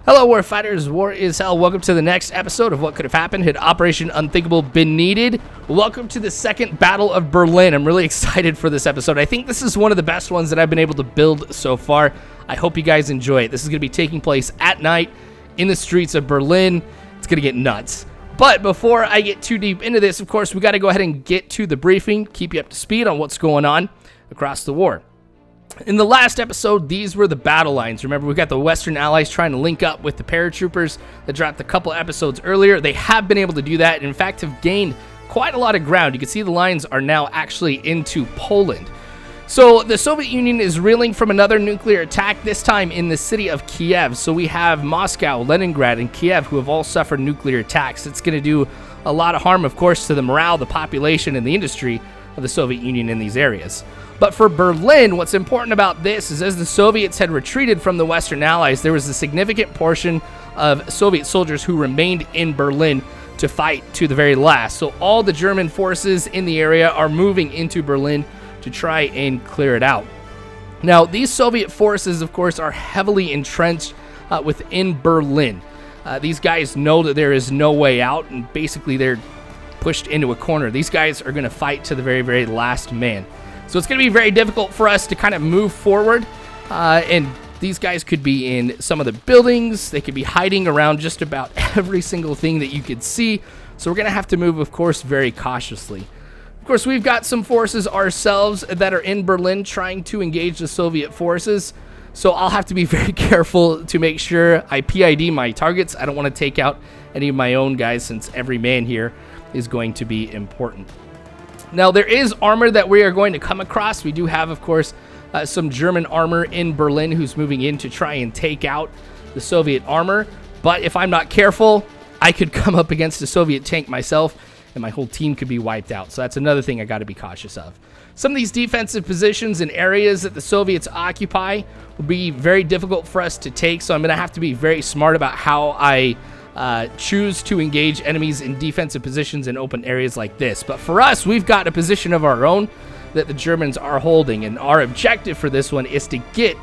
Hello, Warfighters. War is hell. Welcome to the next episode of What Could Have Happened had Operation Unthinkable been needed. Welcome to the second Battle of Berlin. I'm really excited for this episode. I think this is one of the best ones that I've been able to build so far. I hope you guys enjoy it. This is going to be taking place at night in the streets of Berlin. It's going to get nuts. But before I get too deep into this, of course, we got to go ahead and get to the briefing, keep you up to speed on what's going on across the war. In the last episode, these were the battle lines. Remember, we got the Western Allies trying to link up with the paratroopers that dropped a couple episodes earlier. They have been able to do that, and in fact have gained quite a lot of ground. You can see the lines are now actually into Poland. So the Soviet Union is reeling from another nuclear attack, this time in the city of Kiev. So we have Moscow, Leningrad, and Kiev who have all suffered nuclear attacks. It's going to do a lot of harm, of course, to the morale, the population, and the industry of the Soviet Union in these areas. But for Berlin, what's important about this is as the Soviets had retreated from the Western Allies, there was a significant portion of Soviet soldiers who remained in Berlin to fight to the very last. So all the German forces in the area are moving into Berlin to try and clear it out. Now, these Soviet forces, of course, are heavily entrenched within Berlin. These guys know that there is no way out, and basically they're pushed into a corner. These guys are going to fight to the very, very last man. So it's going to be very difficult for us to kind of move forward, and these guys could be in some of the buildings. They could be hiding around just about every single thing that you could see. So we're going to have to move, of course, very cautiously. Of course, we've got some forces ourselves that are in Berlin trying to engage the Soviet forces. So I'll have to be very careful to make sure I PID my targets. I don't want to take out any of my own guys since every man here is going to be important. Now, there is armor that we are going to come across. We do have, of course, some German armor in Berlin who's moving in to try and take out the Soviet armor. But if I'm not careful, I could come up against a Soviet tank myself, and my whole team could be wiped out. So that's another thing I got to be cautious of. Some of these defensive positions and areas that the Soviets occupy will be very difficult for us to take. So I'm going to have to be very smart about how I choose to engage enemies in defensive positions in open areas like this. But for us, we've got a position of our own that the Germans are holding, and our objective for this one is to get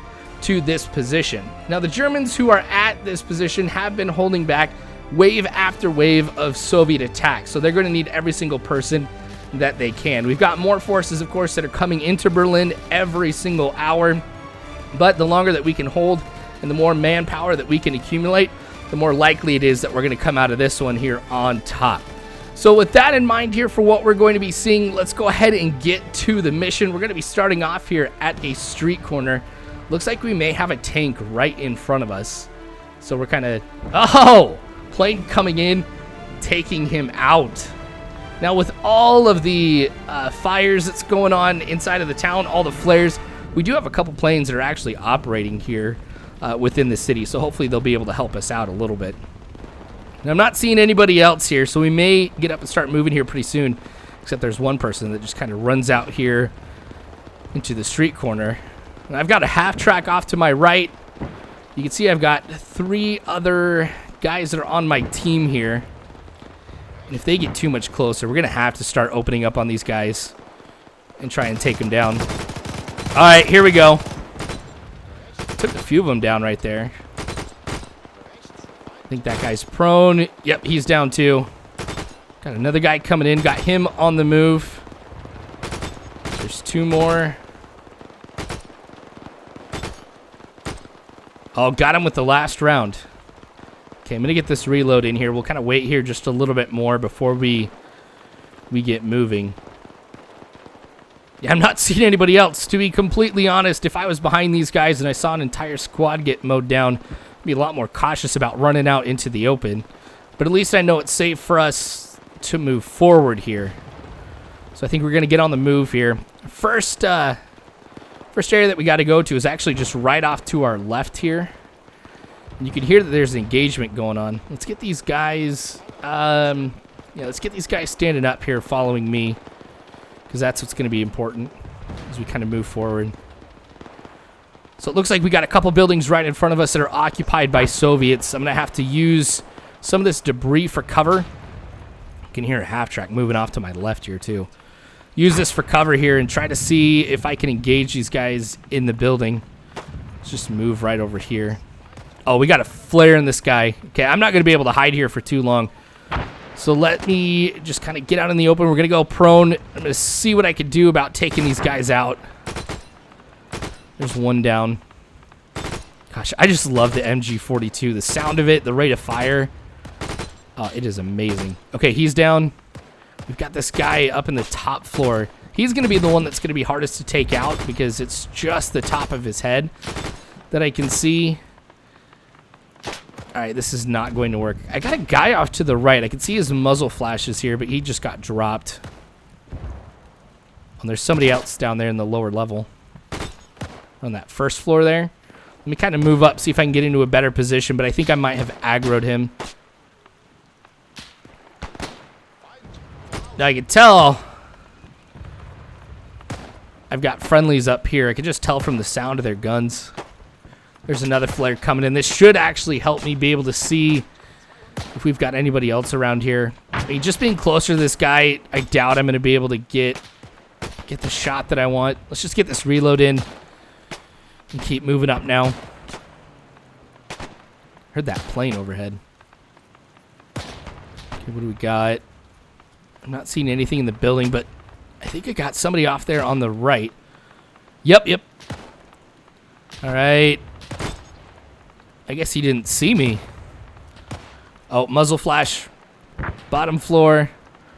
to this position. Now, the Germans who are at this position have been holding back wave after wave of Soviet attacks, so they're going to need every single person that they can. We've got more forces, of course, that are coming into Berlin every single hour, but the longer that we can hold and the more manpower that we can accumulate, the more likely it is that we're going to come out of this one here on top. So with that in mind here for what we're going to be seeing, let's go ahead and get to the mission. We're going to be starting off here at a street corner. Looks like we may have a tank right in front of us. So we're kind of... Oh! Plane coming in, taking him out. Now with all of the fires that's going on inside of the town, all the flares, we do have a couple planes that are actually operating here within the city, so hopefully they'll be able to help us out a little bit. Now, I'm not seeing anybody else here, so we may get up and start moving here pretty soon, except there's one person that just kind of runs out here into the street corner. And I've got a half track off to my right. You can see I've got 3 other guys that are on my team here. And if they get too much closer, we're going to have to start opening up on these guys and try and take them down. All right, here we go. Took a few of them down right there. I think that guy's prone. Yep, he's down too. Got another guy coming in. Got him on the move. There's 2 more. Oh, got him with the last round. Okay, I'm going to get this reload in here. We'll kind of wait here just a little bit more before we get moving. Yeah, I'm not seeing anybody else. To be completely honest, if I was behind these guys and I saw an entire squad get mowed down, I'd be a lot more cautious about running out into the open. But at least I know it's safe for us to move forward here. So I think we're going to get on the move here. First area that we got to go to is actually just right off to our left here. And you can hear that there's an engagement going on. Let's get these guys, let's get these guys standing up here following me, because that's what's going to be important as we kind of move forward. So it looks like we got a couple buildings right in front of us that are occupied by Soviets. I'm going to have to use some of this debris for cover. You can hear a half track moving off to my left here too. Use this for cover here and try to see if I can engage these guys in the building. Let's just move right over here. Oh, we got a flare in this guy. Okay, I'm not going to be able to hide here for too long. So let me just kind of get out in the open. We're going to go prone. I'm going to see what I can do about taking these guys out. There's one down. Gosh, I just love the MG42. The sound of it, the rate of fire. It is amazing. Okay, he's down. We've got this guy up in the top floor. He's going to be the one that's going to be hardest to take out because it's just the top of his head that I can see. All right, this is not going to work. I got a guy off to the right. I can see his muzzle flashes here, but he just got dropped. And there's somebody else down there in the lower level. On that first floor there. Let me kind of move up, see if I can get into a better position, but I think I might have aggroed him. Now I can tell I've got friendlies up here. I can just tell from the sound of their guns. There's another flare coming in. This should actually help me be able to see if we've got anybody else around here. I mean, just being closer to this guy, I doubt I'm going to be able to get the shot that I want. Let's just get this reload in and keep moving up now. Heard that plane overhead. Okay, what do we got? I'm not seeing anything in the building, but I think I got somebody off there on the right. Yep. All right. I guess he didn't see me. Oh, muzzle flash. Bottom floor.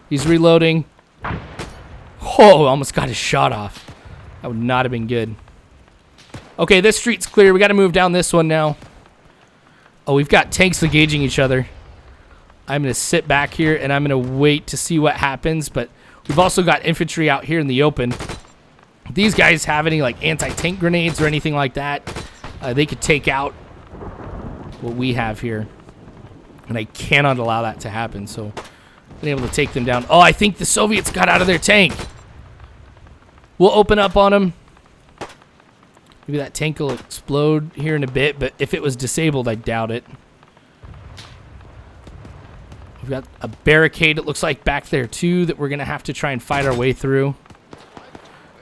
He's reloading. Oh, almost got his shot off. That would not have been good. Okay, this street's clear. We got to move down this one now. Oh, we've got tanks engaging each other. I'm going to sit back here, and I'm going to wait to see what happens. But we've also got infantry out here in the open. If these guys have any like anti-tank grenades or anything like that, they could take out what we have here. And I cannot allow that to happen. So I've been able to take them down. Oh, I think the Soviets got out of their tank. We'll open up on them. Maybe that tank will explode here in a bit, but if it was disabled, I doubt it. We've got a barricade, it looks like, back there, too, that we're going to have to try and fight our way through.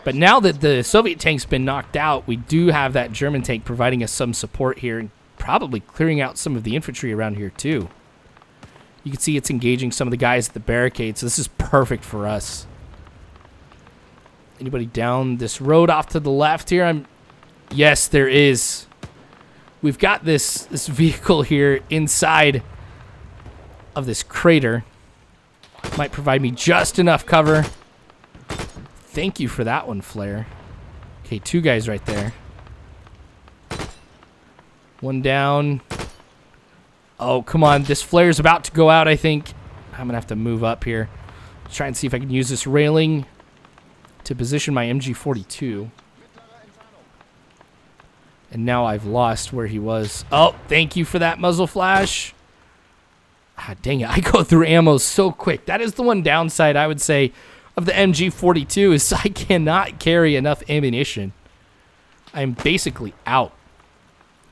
But now that the Soviet tank's been knocked out, we do have that German tank providing us some support here and probably clearing out some of the infantry around here, too. You can see it's engaging some of the guys at the barricade, so this is perfect for us. Anybody down this road off to the left here? Yes, there is. We've got this vehicle here inside of this crater. Might provide me just enough cover. Thank you for that one, Flare. Okay, two guys right there. One down. Oh, come on. This flare's about to go out, I think. I'm going to have to move up here. Try and see if I can use this railing to position my MG42. And now I've lost where he was. Oh, thank you for that muzzle flash. Ah, dang it. I go through ammo so quick. That is the one downside, I would say, of the MG42 is I cannot carry enough ammunition. I'm basically out.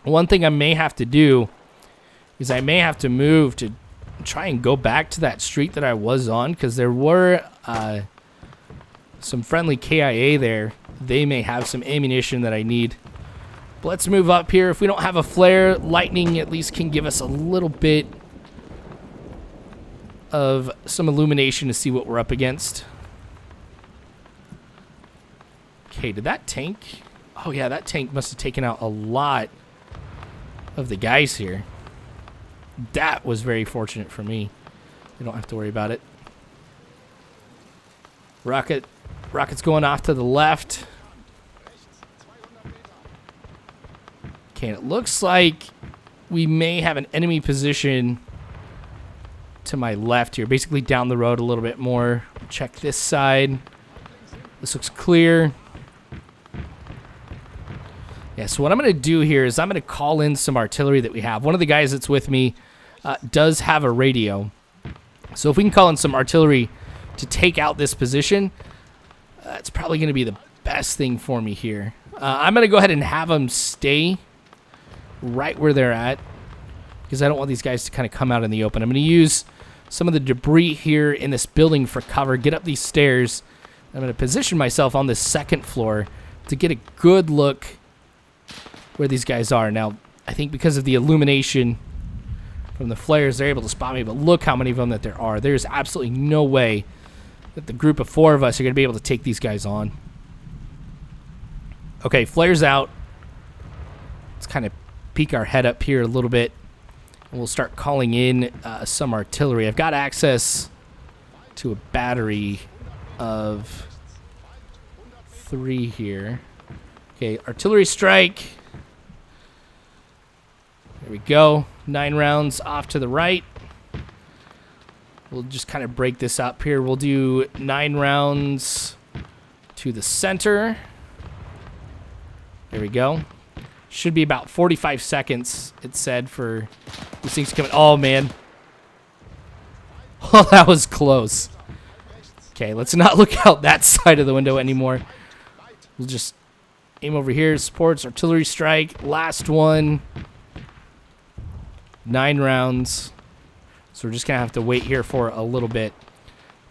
One thing I may have to do is I may have to move to try and go back to that street that I was on because there were some friendly KIA there. They may have some ammunition that I need. But let's move up here. If we don't have a flare, lightning at least can give us a little bit of some illumination to see what we're up against. Okay, did that tank? Oh yeah, that tank must have taken out a lot of the guys here. That was very fortunate for me. You don't have to worry about it. Rocket's going off to the left. Okay, it looks like we may have an enemy position to my left here, basically down the road a little bit more. Check this side. This looks clear. Yeah, so what I'm going to do here is I'm going to call in some artillery that we have. One of the guys that's with me does have a radio. So if we can call in some artillery to take out this position, that's probably going to be the best thing for me here. I'm going to go ahead and have them stay right where they're at because I don't want these guys to kind of come out in the open. I'm going to use some of the debris here in this building for cover, get up these stairs. I'm going to position myself on this second floor to get a good look where these guys are. Now, I think because of the illumination from the flares, they're able to spot me. But look how many of them that there are. There's absolutely no way that the group of 4 of us are going to be able to take these guys on. Okay, flares out. Let's kind of peek our head up here a little bit. And we'll start calling in some artillery. I've got access to a battery of 3 here. Okay, artillery strike. There we go. 9 rounds off to the right. We'll just kind of break this up here. We'll do 9 rounds to the center. There we go. Should be about 45 seconds, it said, for these things coming. Oh, man. Oh, that was close. Okay, let's not look out that side of the window anymore. We'll just aim over here. Supports, artillery strike. Last one. 9 rounds. So we're just going to have to wait here for a little bit.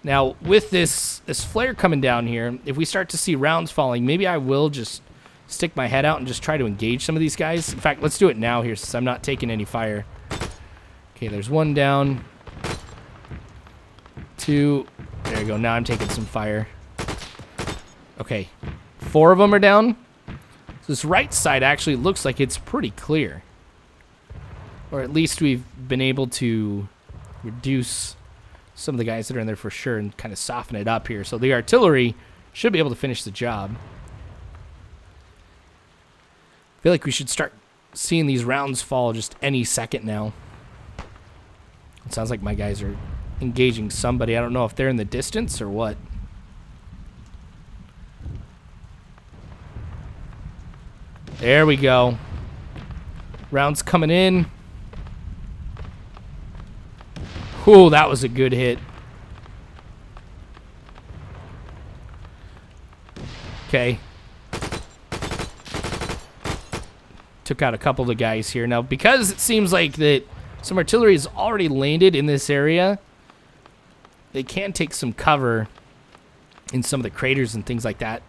Now, with this flare coming down here, if we start to see rounds falling, maybe I will just stick my head out and just try to engage some of these guys. In fact, let's do it now here since I'm not taking any fire. Okay, there's 1 down. 2. There you go. Now I'm taking some fire. Okay, 4 of them are down. So this right side actually looks like it's pretty clear. Or at least we've been able to reduce some of the guys that are in there for sure and kind of soften it up here. So the artillery should be able to finish the job. I feel like we should start seeing these rounds fall just any second now. It sounds like my guys are engaging somebody. I don't know if they're in the distance or what. There we go. Rounds coming in. Ooh, that was a good hit. Okay. Took out a couple of the guys here. Now, because it seems like that some artillery is already landed in this area, they can take some cover in some of the craters and things like that.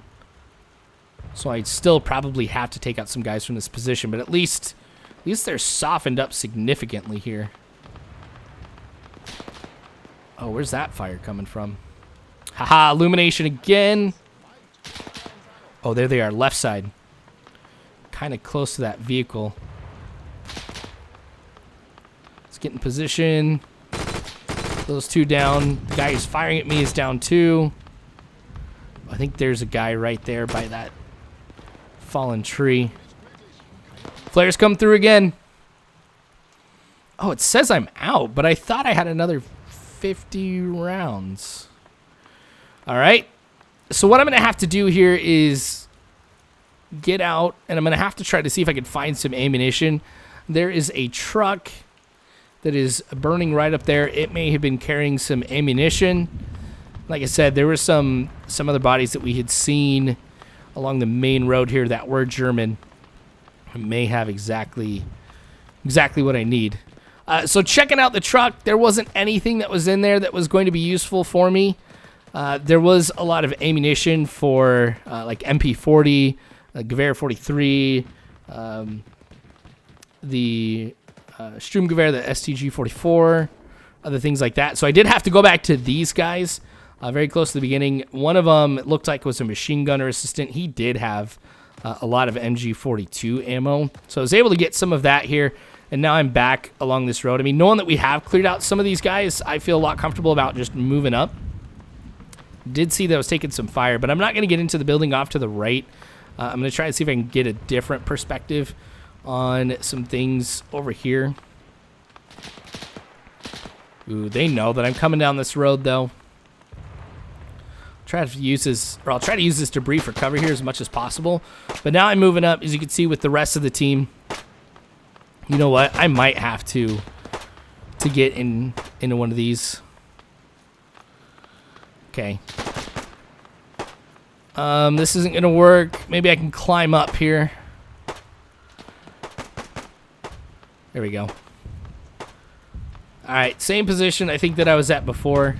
So I'd still probably have to take out some guys from this position, but at least they're softened up significantly here. Oh, where's that fire coming from? Haha, illumination again. Oh, there they are, left side. Kind of close to that vehicle. Let's get in position. Those 2 down. The guy who's firing at me is down 2. I think there's a guy right there by that fallen tree. Flares come through again. Oh, it says I'm out, but I thought I had another 50 rounds. All right. So what I'm going to have to do here is get out, and I'm going to have to try to see if I can find some ammunition. There is a truck that is burning right up there. It may have been carrying some ammunition. Like I said, there were some other bodies that we had seen along the main road here that were German. I may have exactly what I need. So checking out the truck, there wasn't anything that was in there that was going to be useful for me. There was a lot of ammunition for like MP40, Gewehr 43, the Sturmgewehr, the STG 44, other things like that. So I did have to go back to these guys very close to the beginning. One of them, it looked like was a machine gunner assistant. He did have a lot of MG 42 ammo. So I was able to get some of that here. And now I'm back along this road. I mean, knowing that we have cleared out some of these guys, I feel a lot comfortable about just moving up. Did see that I was taking some fire, but I'm not going to get into the building off to the right. I'm going to try and see if I can get a different perspective on some things over here. Ooh, they know that I'm coming down this road, though. I'll try to use this debris for cover here as much as possible. But now I'm moving up, as you can see, with the rest of the team. You know what? I might have to get into one of these. Okay. This isn't going to work. Maybe I can climb up here. There we go. All right, same position I think that I was at before.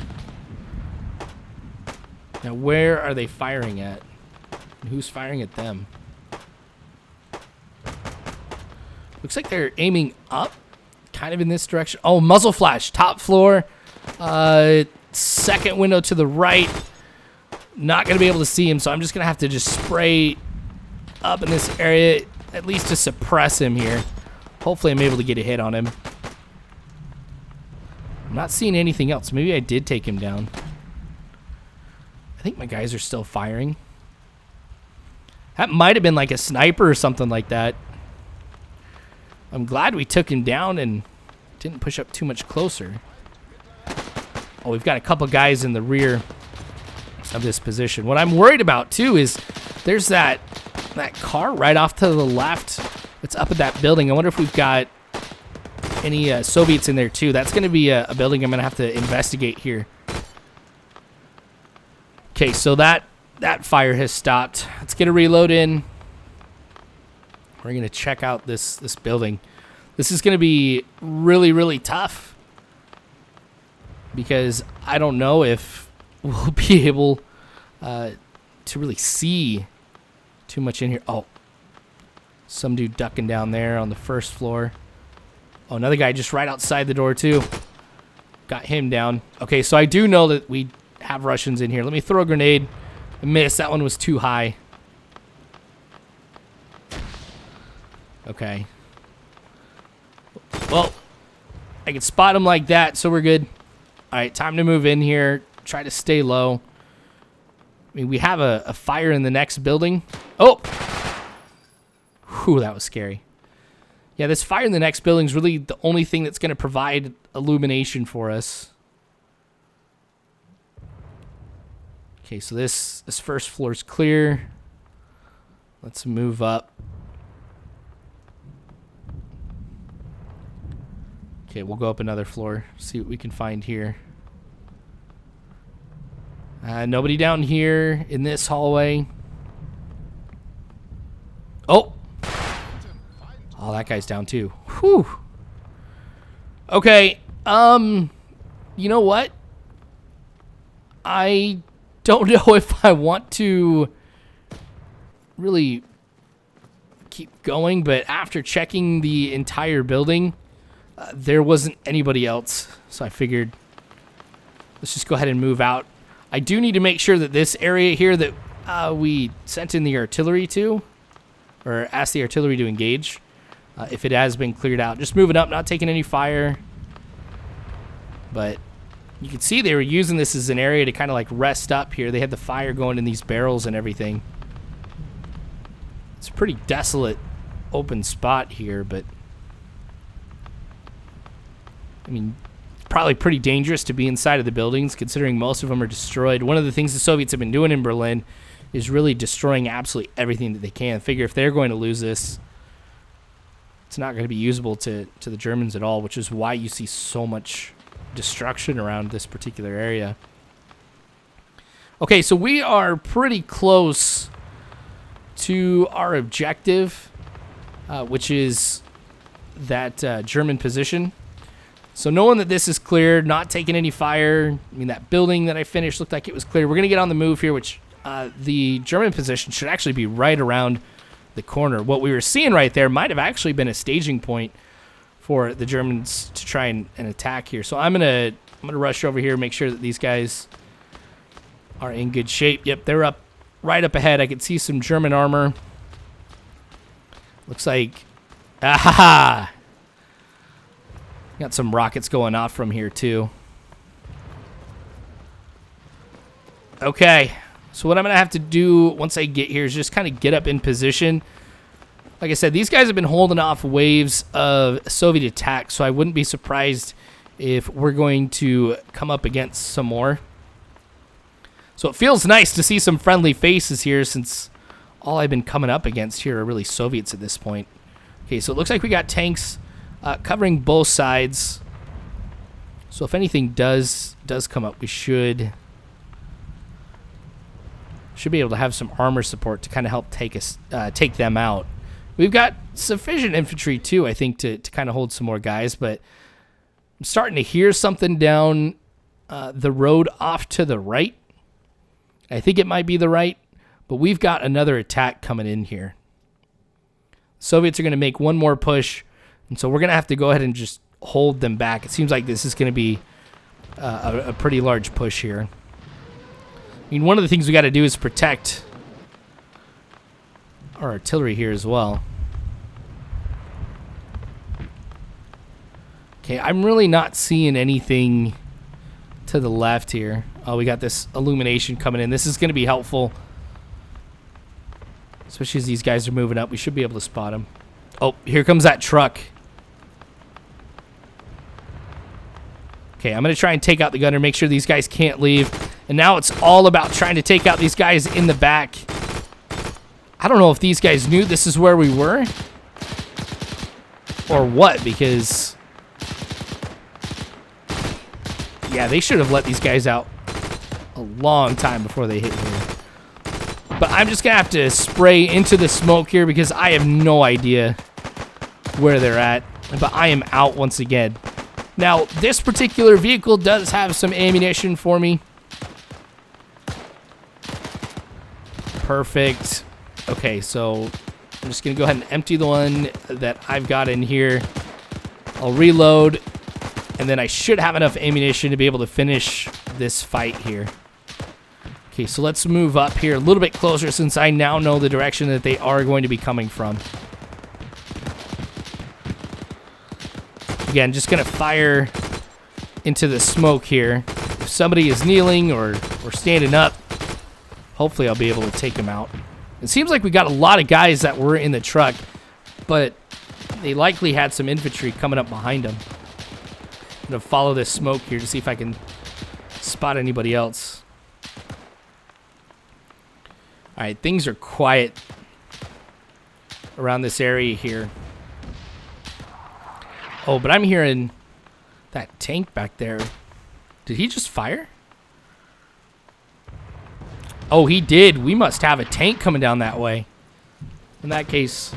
Now, where are they firing at? And who's firing at them? Looks like they're aiming up, kind of in this direction. Oh, muzzle flash, top floor. Second window to the right. Not going to be able to see him, so I'm just going to have to just spray up in this area, at least to suppress him here. Hopefully I'm able to get a hit on him. I'm not seeing anything else. Maybe I did take him down. I think my guys are still firing. That might have been like a sniper or something like that. I'm glad we took him down and didn't push up too much closer. Oh, we've got a couple guys in the rear of this position. What I'm worried about too is there's that car right off to the left that's up at that building. I wonder if we've got any Soviets in there too. That's going to be a building I'm going to have to investigate here. Okay, so that fire has stopped. Let's get a reload in. We're going to check out this building. This is going to be really, really tough because I don't know if we'll be able to really see too much in here. Oh, some dude ducking down there on the first floor. Oh, another guy just right outside the door too. Got him down. Okay, so I do know that we have Russians in here. Let me throw a grenade. I missed. That one was too high. Okay. Well, I can spot him like that, so we're good. All right, time to move in here. Try to stay low. I mean, we have a fire in the next building. Oh! Whew, that was scary. Yeah, this fire in the next building is really the only thing that's going to provide illumination for us. Okay, so this first floor is clear. Let's move up. Okay, we'll go up another floor, see what we can find here. Nobody down here in this hallway. Oh! Oh, that guy's down too. Whew. Okay, you know what? I don't know if I want to really keep going, but after checking the entire building, there wasn't anybody else, so I figured let's just go ahead and move out. I do need to make sure that this area here that we sent in the artillery to, or asked the artillery to engage, if it has been cleared out. Just moving up, not taking any fire. But you can see they were using this as an area to kind of like rest up here. They had the fire going in these barrels and everything. It's a pretty desolate open spot here, but I mean, it's probably pretty dangerous to be inside of the buildings considering most of them are destroyed. One of the things the Soviets have been doing in Berlin is really destroying absolutely everything that they can. I figure if they're going to lose this, it's not going to be usable to the Germans at all, which is why you see so much destruction around this particular area. Okay, so we are pretty close to our objective, which is that German position. So knowing that this is cleared, not taking any fire, I mean, that building that I finished looked like it was clear. We're going to get on the move here, which the German position should actually be right around the corner. What we were seeing right there might have actually been a staging point for the Germans to try and attack here. So I'm gonna rush over here, make sure that these guys are in good shape. Yep, they're up right up ahead. I can see some German armor. Looks like, got some rockets going off from here too. Okay, so what I'm gonna have to do once I get here is just kind of get up in position. Like I said, these guys have been holding off waves of Soviet attack, so I wouldn't be surprised if we're going to come up against some more. So it feels nice to see some friendly faces here since all I've been coming up against here are really Soviets at this point. Okay, so it looks like we got tanks covering both sides. So if anything does come up, we should be able to have some armor support to kind of help take them out. We've got sufficient infantry, too, I think, to kind of hold some more guys. But I'm starting to hear something down the road off to the right. I think it might be the right. But we've got another attack coming in here. Soviets are going to make one more push. And so we're going to have to go ahead and just hold them back. It seems like this is going to be a pretty large push here. I mean, one of the things we got to do is protect our artillery here as well. Okay, I'm really not seeing anything to the left here. Oh, we got this illumination coming in. This is going to be helpful, especially as these guys are moving up. We should be able to spot them. Oh, here comes that truck. Okay, I'm going to try and take out the gunner, make sure these guys can't leave. And now it's all about trying to take out these guys in the back. I don't know if these guys knew this is where we were or what, because yeah, they should have let these guys out a long time before they hit here. But I'm just going to have to spray into the smoke here because I have no idea where they're at. But I am out once again. Now, this particular vehicle does have some ammunition for me. Perfect. Okay, so I'm just going to go ahead and empty the one that I've got in here. I'll reload, and then I should have enough ammunition to be able to finish this fight here. Okay, so let's move up here a little bit closer since I now know the direction that they are going to be coming from. Again, just going to fire into the smoke here. If somebody is kneeling or standing up, hopefully I'll be able to take them out. It seems like we got a lot of guys that were in the truck, but they likely had some infantry coming up behind them. I'm going to follow this smoke here to see if I can spot anybody else. All right, things are quiet around this area here. Oh, but I'm hearing that tank back there. Did he just fire? Oh, he did. We must have a tank coming down that way. In that case,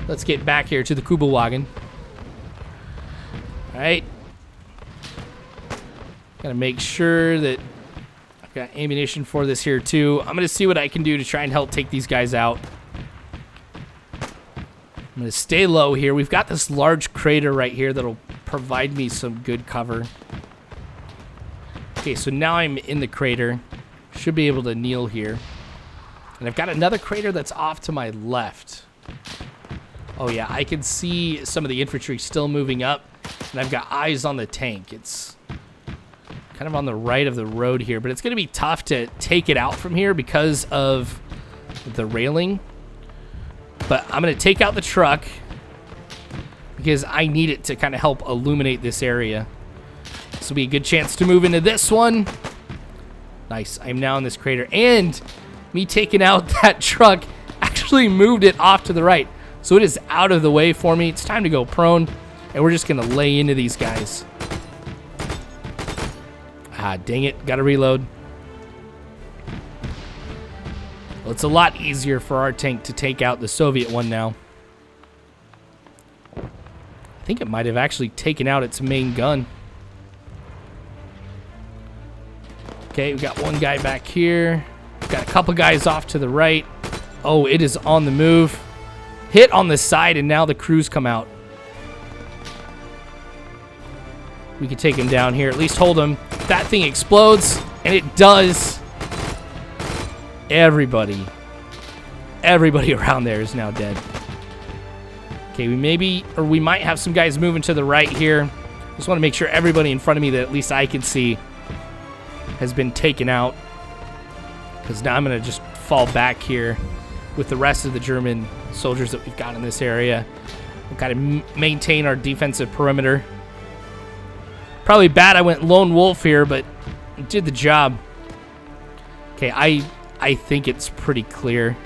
let's get back here to the Kubelwagen. All right. Gotta make sure that I've got ammunition for this here too. I'm gonna see what I can do to try and help take these guys out. I'm going to stay low here. We've got this large crater right here that'll provide me some good cover. Okay, so now I'm in the crater. Should be able to kneel here. And I've got another crater that's off to my left. Oh yeah, I can see some of the infantry still moving up. And I've got eyes on the tank. It's kind of on the right of the road here. But it's going to be tough to take it out from here because of the railing. But I'm going to take out the truck because I need it to kind of help illuminate this area. This will be a good chance to move into this one. Nice. I'm now in this crater. And me taking out that truck actually moved it off to the right. So it is out of the way for me. It's time to go prone. And we're just going to lay into these guys. Ah, dang it. Got to reload. Well, it's a lot easier for our tank to take out the Soviet one now. I think it might have actually taken out its main gun. Okay, we got one guy back here. Got a couple guys off to the right. Oh, it is on the move. Hit on the side, and now the crews come out. We can take him down here. At least hold him. That thing explodes, and it does. Everybody around there is now dead. Okay, we might have some guys moving to the right here. Just want to make sure everybody in front of me that at least I can see has been taken out. Because now I'm going to just fall back here with the rest of the German soldiers that we've got in this area. We've got to maintain our defensive perimeter. Probably bad I went lone wolf here, but it did the job. Okay, I think it's pretty clear.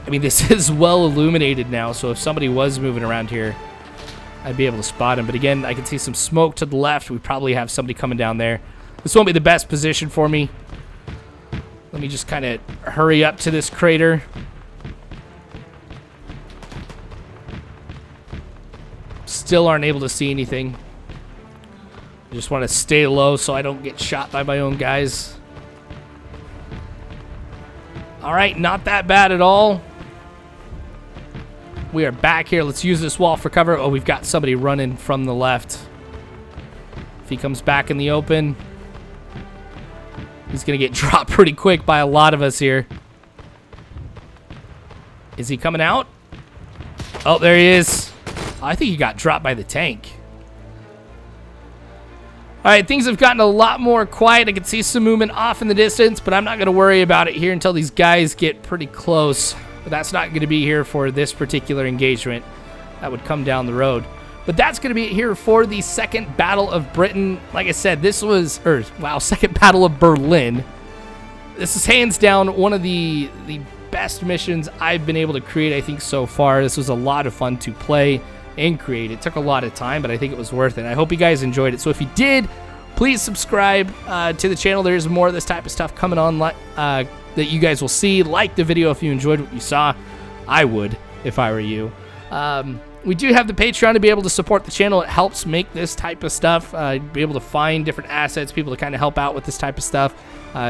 I mean, this is well illuminated now, so if somebody was moving around here, I'd be able to spot him. But again, I can see some smoke to the left. We probably have somebody coming down there. This won't be the best position for me. Let me just kind of hurry up to this crater. Still aren't able to see anything. I just want to stay low so I don't get shot by my own guys. All right, not that bad at all. We are back here. Let's use this wall for cover. Oh, we've got somebody running from the left. If he comes back in the open, he's going to get dropped pretty quick by a lot of us here. Is he coming out? Oh, there he is. I think he got dropped by the tank. All right, things have gotten a lot more quiet. I can see some movement off in the distance, but I'm not going to worry about it here until these guys get pretty close. But that's not going to be here for this particular engagement. That would come down the road. But that's going to be it here for the second Battle of Britain. Like I said, this was, second Battle of Berlin. This is hands down one of the best missions I've been able to create, I think, so far. This was a lot of fun to play and create. It took a lot of time, but I think it was worth it. I hope you guys enjoyed it. So if you did, please subscribe to the channel. There's more of this type of stuff coming on that you guys will see. Like the video if you enjoyed what you saw. I would if I were you. We do have the Patreon to be able to support the channel. It helps make this type of stuff, be able to find different assets, people to kind of help out with this type of stuff.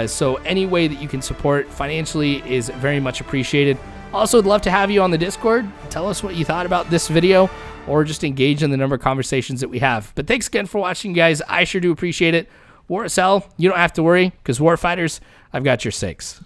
So any way that you can support financially is very much appreciated. Also, would love to have you on the Discord. Tell us what you thought about this video, or just engage in the number of conversations that we have. But thanks again for watching, guys. I sure do appreciate it. War is hell. You don't have to worry, because Warfighters, I've got your six.